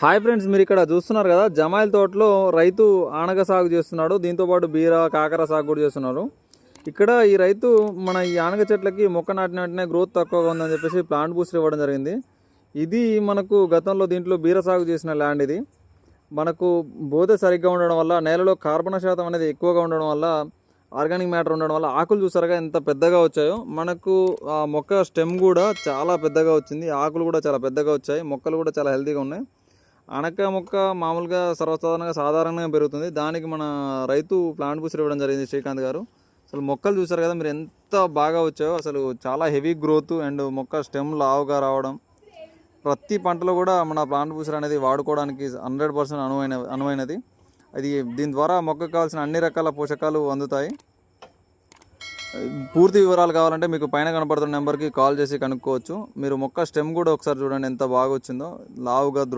Hi friends, మీరు ఇక్కడ చూస్తున్నారు కదా, జమాయిల తోటలో రైతు ఆనగ సాగు చేస్తున్నాడు. దీంతోపాటు బీర కాకర సాగు కూడా చేస్తున్నారు. ఇక్కడ ఈ రైతు ఈ ఆనగ చెట్లకి మొక్క నాటిన వెంటనే గ్రోత్ తక్కువగా ఉందని చెప్పేసి ప్లాంట్ బూస్టర్ ఇవ్వడం జరిగింది. ఇది మనకు గతంలో దీంట్లో బీర సాగు చేసిన ల్యాండ్. ఇది మనకు బోధ సరిగ్గా ఉండడం వల్ల, నేలలో కార్బన్ శాతం అనేది ఎక్కువగా ఉండడం వల్ల, ఆర్గానిక్ మ్యాటర్ ఉండడం వల్ల ఆకులు చూసారుగా ఎంత పెద్దగా వచ్చాయో. మనకు ఆ మొక్క స్టెమ్ కూడా చాలా పెద్దగా వచ్చింది, ఆకులు కూడా చాలా పెద్దగా వచ్చాయి, మొక్కలు కూడా చాలా హెల్తీగా ఉన్నాయి. ఆనక మొక్క మామూలుగా సాధారణంగా పెరుగుతుంది. దానికి మన రైతు ప్లాంట్ బూస్టర్ ఇవ్వడం జరిగింది, శ్రీకాంత్ గారు. అసలు మొక్కలు చూసారు కదా మీరు, ఎంత బాగా వచ్చాయో. అసలు చాలా హెవీ గ్రోత్ అండ్ మొక్క స్టెమ్ లావుగా రావడం. ప్రతి పంటలో కూడా మన ప్లాంట్ బూస్టర్ అనేది వాడుకోవడానికి 100% అనువైనది. అది దీని ద్వారా మొక్కకు కావాల్సిన అన్ని రకాల పోషకాలు అందుతాయి. పూర్తి వివరాలు కావాలంటే మీకు పైన కనపడుతున్న నెంబర్కి కాల్ చేసి కనుక్కోవచ్చు. మీరు మొక్క స్టెమ్ కూడా ఒకసారి చూడండి, ఎంత బాగా వచ్చిందో, లావుగా